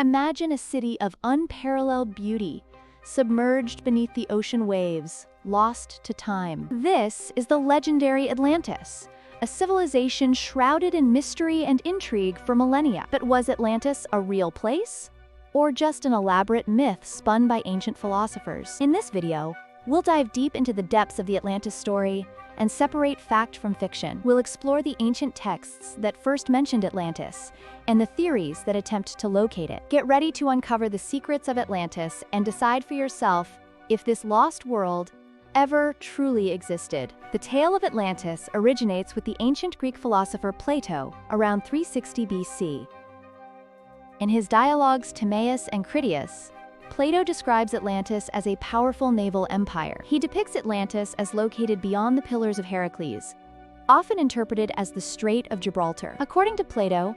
Imagine a city of unparalleled beauty, submerged beneath the ocean waves, lost to time. This is the legendary Atlantis, a civilization shrouded in mystery and intrigue for millennia. But was Atlantis a real place? Or just an elaborate myth spun by ancient philosophers? In this video, we'll dive deep into the depths of the Atlantis story and separate fact from fiction. We'll explore the ancient texts that first mentioned Atlantis and the theories that attempt to locate it. Get ready to uncover the secrets of Atlantis and decide for yourself if this lost world ever truly existed. The tale of Atlantis originates with the ancient Greek philosopher Plato around 360 BC. In his dialogues Timaeus and Critias, Plato describes Atlantis as a powerful naval empire. He depicts Atlantis as located beyond the Pillars of Heracles, often interpreted as the Strait of Gibraltar. According to Plato,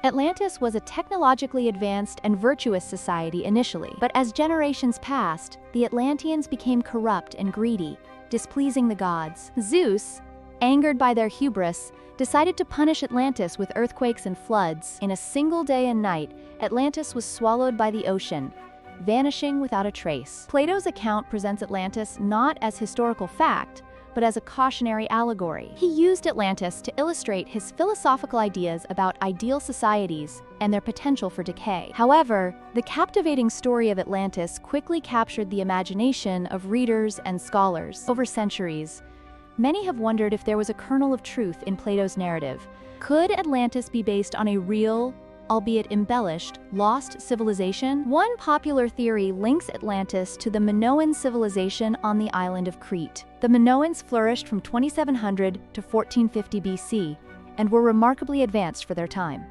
Atlantis was a technologically advanced and virtuous society initially, but as generations passed, the Atlanteans became corrupt and greedy, displeasing the gods. Zeus, angered by their hubris, decided to punish Atlantis with earthquakes and floods. In a single day and night, Atlantis was swallowed by the ocean, vanishing without a trace. Plato's account presents Atlantis not as historical fact, but as a cautionary allegory. He used Atlantis to illustrate his philosophical ideas about ideal societies and their potential for decay. However, the captivating story of Atlantis quickly captured the imagination of readers and scholars. Over centuries, many have wondered if there was a kernel of truth in Plato's narrative. Could Atlantis be based on a real, albeit embellished, lost civilization? One popular theory links Atlantis to the Minoan civilization on the island of Crete. The Minoans flourished from 2700 to 1450 BC and were remarkably advanced for their time.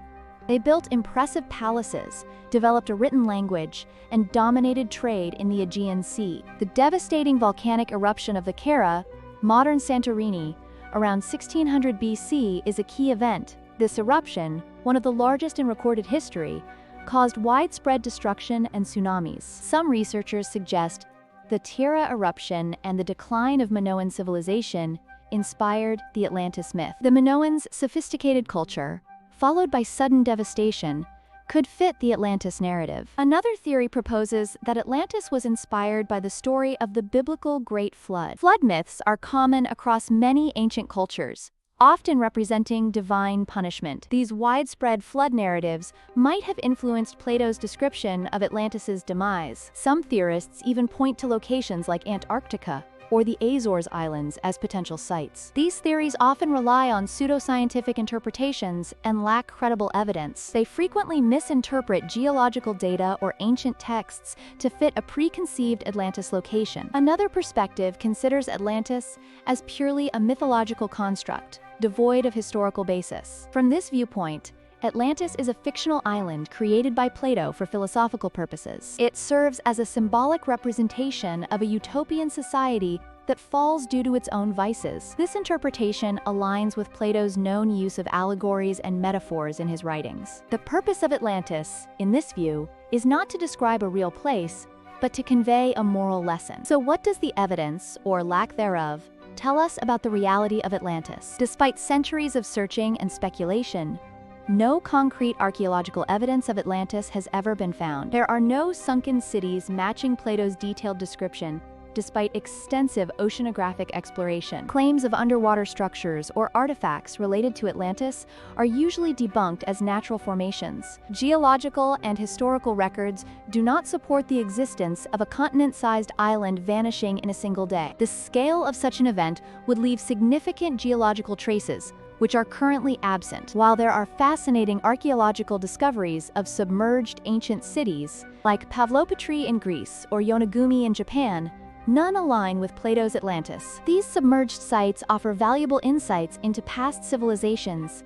They built impressive palaces, developed a written language, and dominated trade in the Aegean Sea. The devastating volcanic eruption of the Kera, modern Santorini, around 1600 BC is a key event. This eruption, one of the largest in recorded history, caused widespread destruction and tsunamis. Some researchers suggest the Kera eruption and the decline of Minoan civilization inspired the Atlantis myth. The Minoans' sophisticated culture, followed by sudden devastation, could fit the Atlantis narrative. Another theory proposes that Atlantis was inspired by the story of the biblical Great Flood. Flood myths are common across many ancient cultures, often representing divine punishment. These widespread flood narratives might have influenced Plato's description of Atlantis's demise. Some theorists even point to locations like Antarctica or the Azores Islands as potential sites. These theories often rely on pseudoscientific interpretations and lack credible evidence. They frequently misinterpret geological data or ancient texts to fit a preconceived Atlantis location. Another perspective considers Atlantis as purely a mythological construct, devoid of historical basis. From this viewpoint, Atlantis is a fictional island created by Plato for philosophical purposes. It serves as a symbolic representation of a utopian society that falls due to its own vices. This interpretation aligns with Plato's known use of allegories and metaphors in his writings. The purpose of Atlantis, in this view, is not to describe a real place, but to convey a moral lesson. So what does the evidence, or lack thereof, tell us about the reality of Atlantis? Despite centuries of searching and speculation, no concrete archaeological evidence of Atlantis has ever been found. There are no sunken cities matching Plato's detailed description, despite extensive oceanographic exploration. Claims of underwater structures or artifacts related to Atlantis are usually debunked as natural formations. Geological and historical records do not support the existence of a continent-sized island vanishing in a single day. The scale of such an event would leave significant geological traces, which are currently absent. While there are fascinating archaeological discoveries of submerged ancient cities, like Pavlopatri in Greece or Yonaguni in Japan, none align with Plato's Atlantis. These submerged sites offer valuable insights into past civilizations,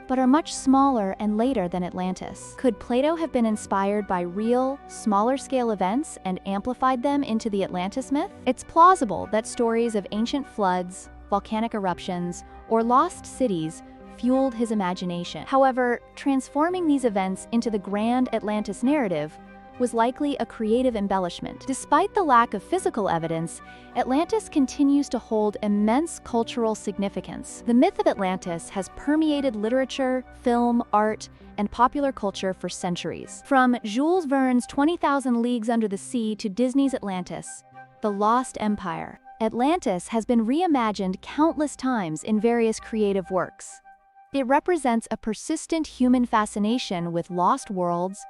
but are much smaller and later than Atlantis. Could Plato have been inspired by real, smaller-scale events and amplified them into the Atlantis myth? It's plausible that stories of ancient floods, volcanic eruptions, or lost cities fueled his imagination. However, transforming these events into the grand Atlantis narrative was likely a creative embellishment. Despite the lack of physical evidence, Atlantis continues to hold immense cultural significance. The myth of Atlantis has permeated literature, film, art, and popular culture for centuries. From Jules Verne's 20,000 Leagues Under the Sea to Disney's Atlantis, the Lost Empire, Atlantis has been reimagined countless times in various creative works. It represents a persistent human fascination with lost worlds,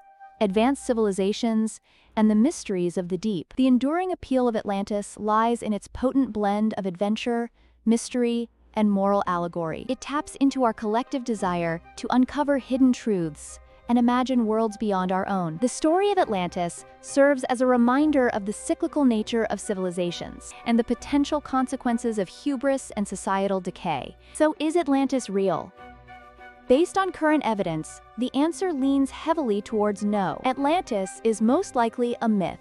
advanced civilizations, and the mysteries of the deep. The enduring appeal of Atlantis lies in its potent blend of adventure, mystery, and moral allegory. It taps into our collective desire to uncover hidden truths and imagine worlds beyond our own. The story of Atlantis serves as a reminder of the cyclical nature of civilizations and the potential consequences of hubris and societal decay. So, is Atlantis real? Based on current evidence, the answer leans heavily towards no. Atlantis is most likely a myth,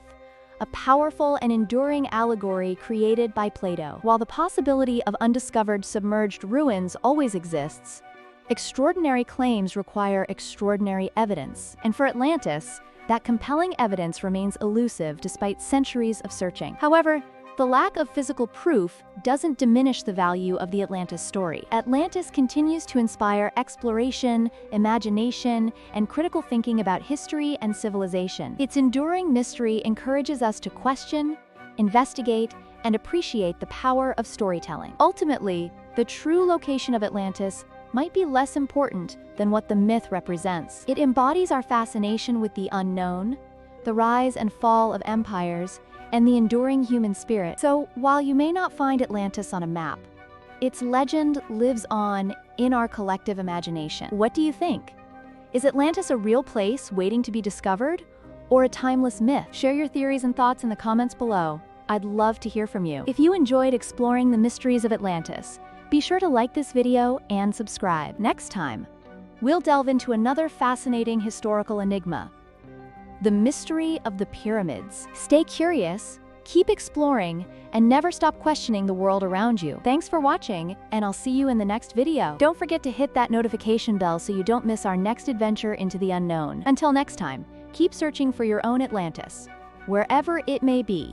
a powerful and enduring allegory created by Plato. While the possibility of undiscovered submerged ruins always exists, extraordinary claims require extraordinary evidence. And for Atlantis, that compelling evidence remains elusive despite centuries of searching. However, the lack of physical proof doesn't diminish the value of the Atlantis story. Atlantis continues to inspire exploration, imagination, and critical thinking about history and civilization. Its enduring mystery encourages us to question, investigate, and appreciate the power of storytelling. Ultimately, the true location of Atlantis might be less important than what the myth represents. It embodies our fascination with the unknown, the rise and fall of empires, and the enduring human spirit. So, while you may not find Atlantis on a map, its legend lives on in our collective imagination. What do you think? Is Atlantis a real place waiting to be discovered, or a timeless myth? Share your theories and thoughts in the comments below. I'd love to hear from you. If you enjoyed exploring the mysteries of Atlantis, be sure to like this video and subscribe. Next time, we'll delve into another fascinating historical enigma: the mystery of the pyramids. Stay curious, keep exploring, and never stop questioning the world around you. Thanks for watching, and I'll see you in the next video. Don't forget to hit that notification bell so you don't miss our next adventure into the unknown. Until next time, keep searching for your own Atlantis, wherever it may be.